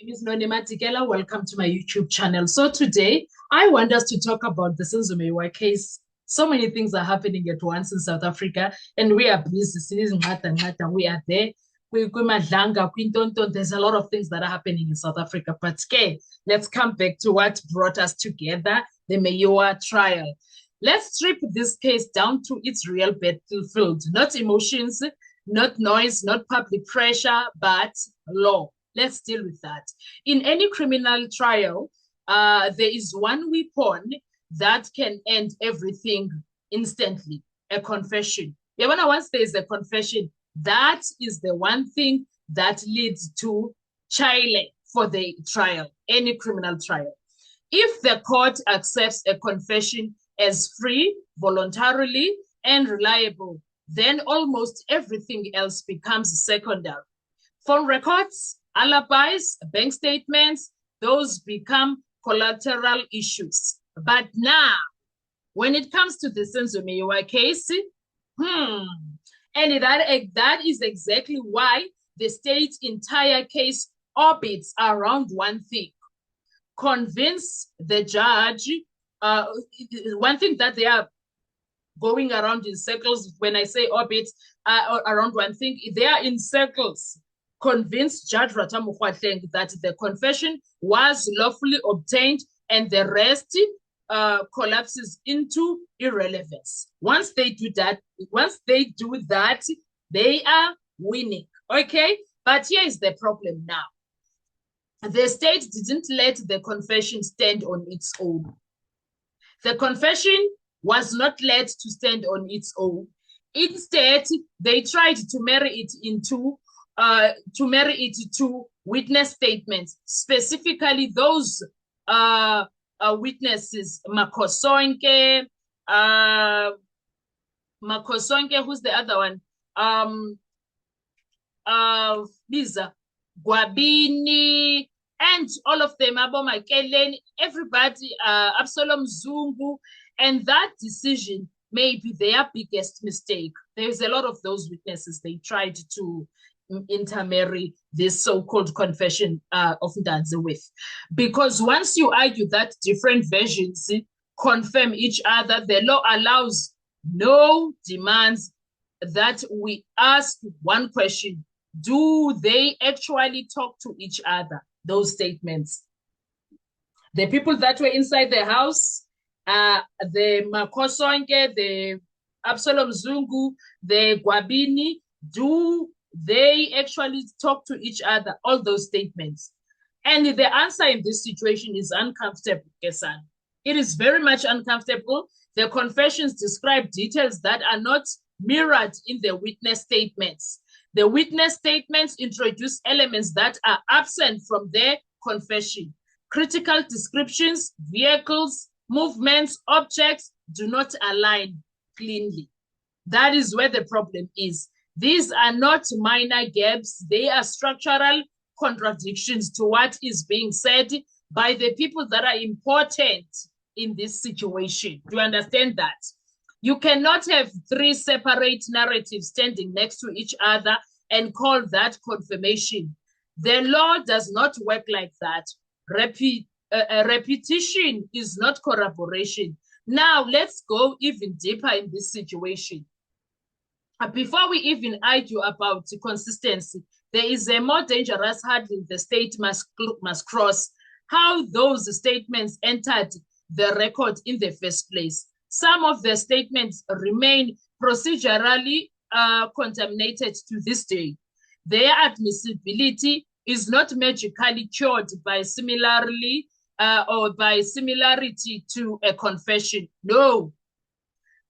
name is Noni Matikela. Welcome to my YouTube channel. So today, I want us to talk about the Senzo case. So many things are happening at once in South Africa, and we are busy. We are there. There's a lot of things that are happening in South Africa. But okay, let's come back to what brought us together, the Meyiwa trial. Let's strip this case down to its real battlefield, not emotions, not noise, not public pressure, but law. Let's deal with that. In any criminal trial, there is one weapon that can end everything instantly, a confession. Yeah, once there is a confession, that is the one thing that leads to trial for the trial, any criminal trial. If the court accepts a confession as free, voluntarily, and reliable, then almost everything else becomes secondary. Phone records, alibis, bank statements, those become collateral issues. But now, when it comes to the Senzo Meyiwa case, and that is exactly why the state's entire case orbits around one thing. Convince the judge, one thing that they are going around in circles, when I say orbits, around one thing, they are in circles. Convince Judge Rata Mokgoatlheng that the confession was lawfully obtained and the rest collapses into irrelevance. Once they do that, they are winning. Okay? But here is the problem now. The state didn't let the confession stand on its own. The confession was not let to stand on its own. Instead, they tried to marry it to witness statements, specifically those witnesses, Makosonke, who's the other one? Biza, Gwabini, and all of them, Abo Makeleni, everybody, Absalom Zungu, and that decision may be their biggest mistake. There's a lot of those witnesses. They tried to intermarry this so-called confession of Ndanze with. Because once you argue that different versions confirm each other, the law allows no demands that we ask one question. Do they actually talk to each other? Those statements. The people that were inside the house, the Makosonke, the Absalom Zungu, the Gwabini, do they actually talk to each other? All those statements. And the answer in this situation is uncomfortable, Kesan. It is very much uncomfortable. The confessions describe details that are not mirrored in the witness statements. The witness statements introduce elements that are absent from their confession. Critical descriptions, vehicles, movements, objects do not align cleanly. That is where the problem is. These are not minor gaps. They are structural contradictions to what is being said by the people that are important in this situation. Do you understand that? You cannot have three separate narratives standing next to each other and call that confirmation. The law does not work like that. Repetition is not corroboration. Now, let's go even deeper in this situation. Before we even argue about the consistency, there is a more dangerous hurdle the state must cross. How those statements entered the record in the first place. Some of the statements remain procedurally contaminated to this day. Their admissibility is not magically cured by similarity to a confession. No.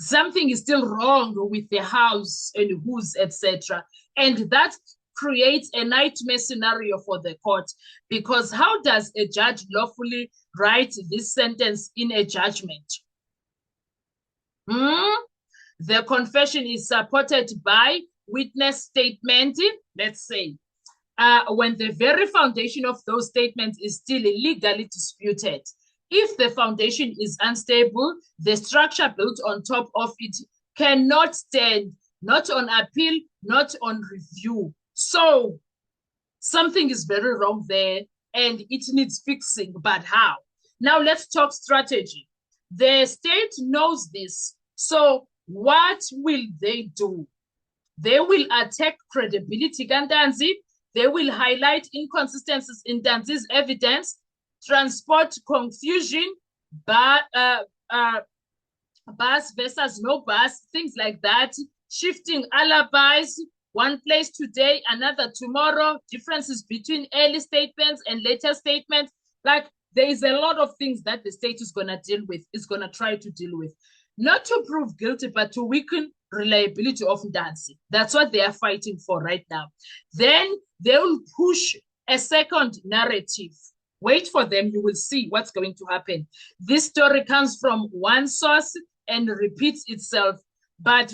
Something is still wrong with the house and whose, etc. And that creates a nightmare scenario for the court, because how does a judge lawfully write this sentence in a judgment? The confession is supported by witness statement, let's say, when the very foundation of those statements is still legally disputed. If the foundation is unstable, the structure built on top of it cannot stand, not on appeal, not on review. So something is very wrong there. and it needs fixing, but how? Now let's talk strategy. The state knows this. So what will they do? They will attack credibility kaNtanzi. They will highlight inconsistencies in Ntanzi's evidence, transport confusion, but bus versus no bus, things like that, shifting alibis, one place today, another tomorrow, differences between early statements and later statements. Like, there is a lot of things that the state is going to deal with, is going to try to deal with. Not to prove guilty, but to weaken reliability of Ntanzi. That's what they are fighting for right now. Then they will push a second narrative. Wait for them, you will see what's going to happen. This story comes from one source and repeats itself, but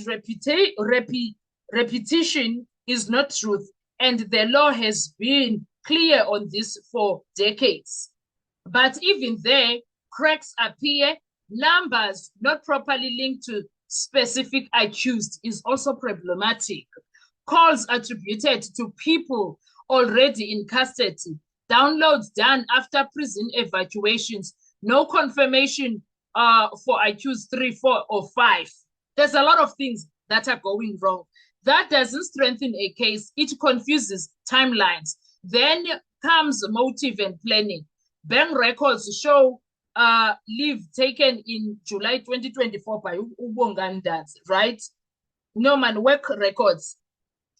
repetition is not truth, and the law has been clear on this for decades. But even there, cracks appear. Numbers not properly linked to specific accused is also problematic. Calls attributed to people already in custody, downloads done after prison evacuations, no confirmation for accused 3, 4, or 5. There's a lot of things that are going wrong. That doesn't strengthen a case. It confuses timelines. Then comes motive and planning. Bank records show leave taken in July 2024 by uBongani Ntanzi, right? No, man, work records.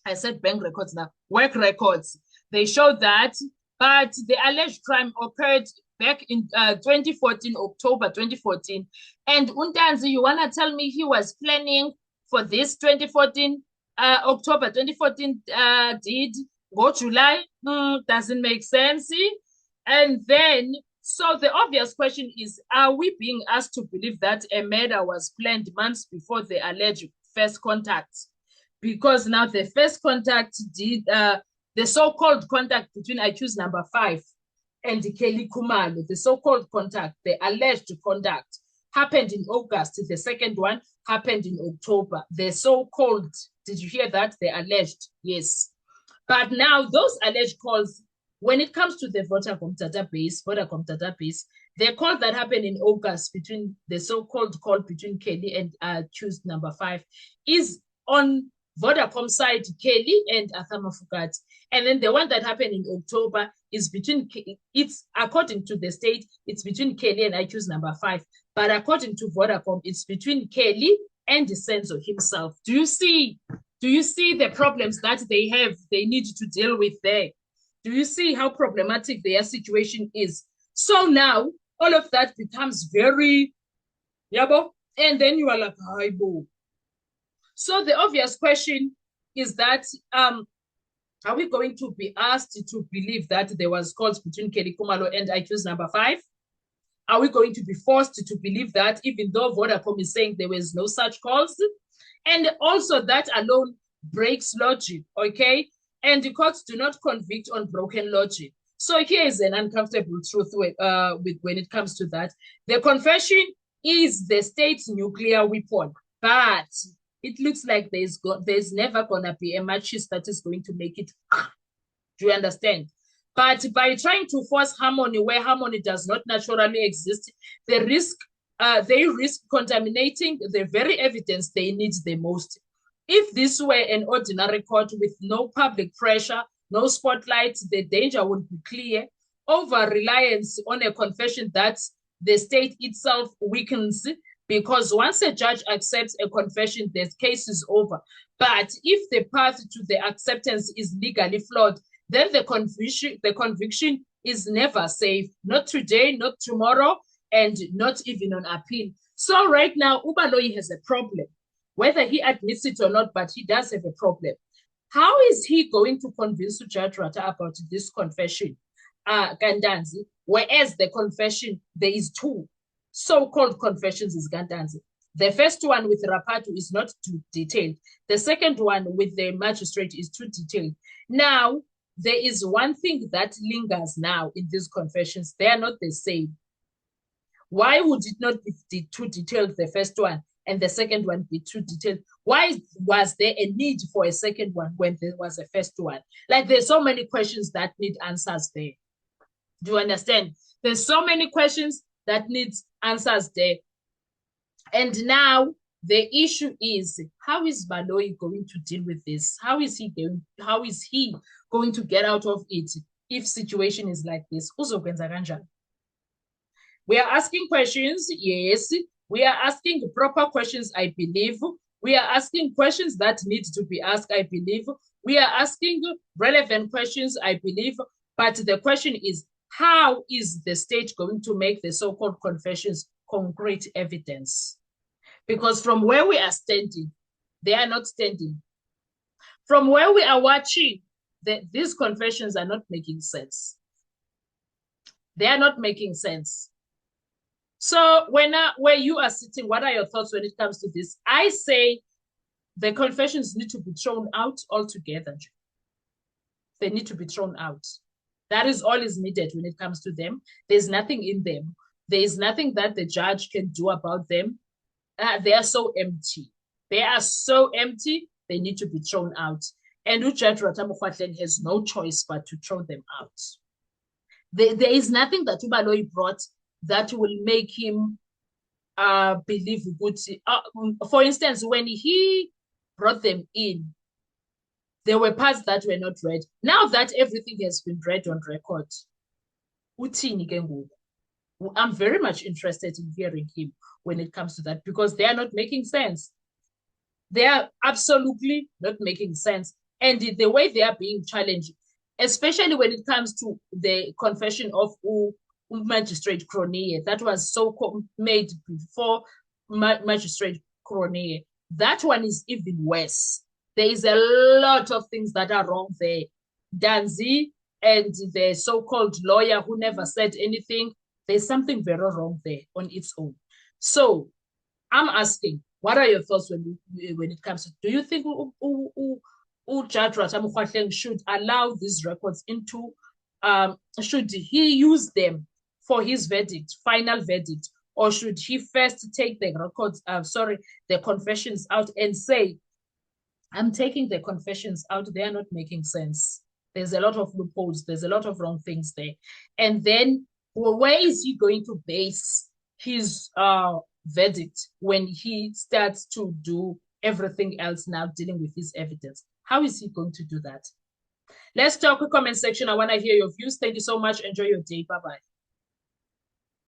I said bank records now. Work records. They show that, but the alleged crime occurred back in 2014, October 2014. And Ntanzi, you want to tell me he was planning for this 2014, October 2014 deed? Go July? Doesn't make sense. And then, so the obvious question is, are we being asked to believe that a murder was planned months before the alleged first contact? Because now the first contact did, the so-called contact between accused number 5 and Kelly Khumalo, the so-called contact, the alleged contact, happened in August. The second one happened in October. The so-called, did you hear that? The alleged, yes. But now those alleged calls, when it comes to the Vodacom database, the call that happened in August between the so-called call between Kelly and accused number 5 is on Vodacom side, Kelly and Arthur Mafokate. And then the one that happened in October is between, it's according to the state, it's between Kelly and accused number 5. But according to Vodacom, it's between Kelly and Senzo himself. Do you see the problems that they need to deal with there? Do you see how problematic their situation is? So now, all of that becomes very, yabo, and then you are like, hi, boo. So the obvious question is that, are we going to be asked to believe that there was calls between Kelly Khumalo and accused number 5? Are we going to be forced to believe that, even though Vodacom is saying there was no such calls? And also that alone breaks logic, okay? And the courts do not convict on broken logic. So here is an uncomfortable truth with when it comes to that. The confession is the state's nuclear weapon, but it looks like there's never gonna be a matches that is going to make it. Do you understand? But by trying to force harmony where harmony does not naturally exist, they risk contaminating the very evidence they need the most. If this were an ordinary court with no public pressure, no spotlight, the danger would be clear. Over-reliance on a confession that the state itself weakens, because once a judge accepts a confession, the case is over. But if the path to the acceptance is legally flawed, then the conviction is never safe. Not today, not tomorrow, and not even on appeal. So right now, Ubaloyi has a problem. Whether he admits it or not, but he does have a problem. How is he going to convince Judge Ratta about this confession, kaNtanzi, whereas the confession, there is 2 so-called confessions is kaNtanzi. The first one with Rapatu is not too detailed. The second one with the magistrate is too detailed. Now, there is one thing that lingers now in these confessions. They are not the same. Why would it not be too detailed, the first one, and the second one be too detailed? Why was there a need for a second one when there was a first one? Like, there's so many questions that need answers there. Do you understand? There's so many questions that need answers there. And now the issue is, how is Baloyi going to deal with this? How is he going to get out of it if situation is like this? We are asking questions, yes. We are asking proper questions, I believe. We are asking questions that need to be asked, I believe. We are asking relevant questions, I believe. But the question is, how is the state going to make the so-called confessions concrete evidence? Because from where we are standing, they are not standing. From where we are watching, these confessions are not making sense. They are not making sense. So where you are sitting, what are your thoughts when it comes to this? I say the confessions need to be thrown out altogether. They need to be thrown out. That is all is needed when it comes to them. There's nothing in them. There is nothing that the judge can do about them. They are so empty. They are so empty. They need to be thrown out. And Judge Ratamu has no choice but to throw them out. There is nothing that Baloyi brought that will make him believe good. For instance, when he brought them in, there were parts that were not read. Now that everything has been read on record, I'm very much interested in hearing him when it comes to that, because they are not making sense. They are absolutely not making sense. And the way they are being challenged, especially when it comes to the confession of Magistrate Cronje, that was so made before Magistrate Cronje. That one is even worse. There is a lot of things that are wrong there. Danzi and the so-called lawyer who never said anything, there's something very wrong there on its own. So I'm asking, what are your thoughts when it comes to, do you think Judge Ratamu should allow these records into, should he use them for his verdict, final verdict, or should he first take the records, the confessions out and say, I'm taking the confessions out, they are not making sense. There's a lot of loopholes, there's a lot of wrong things there. And then where is he going to base his verdict when he starts to do everything else now dealing with his evidence? How is he going to do that? Let's talk in the comment section. I want to hear your views. Thank you so much. Enjoy your day. Bye-bye.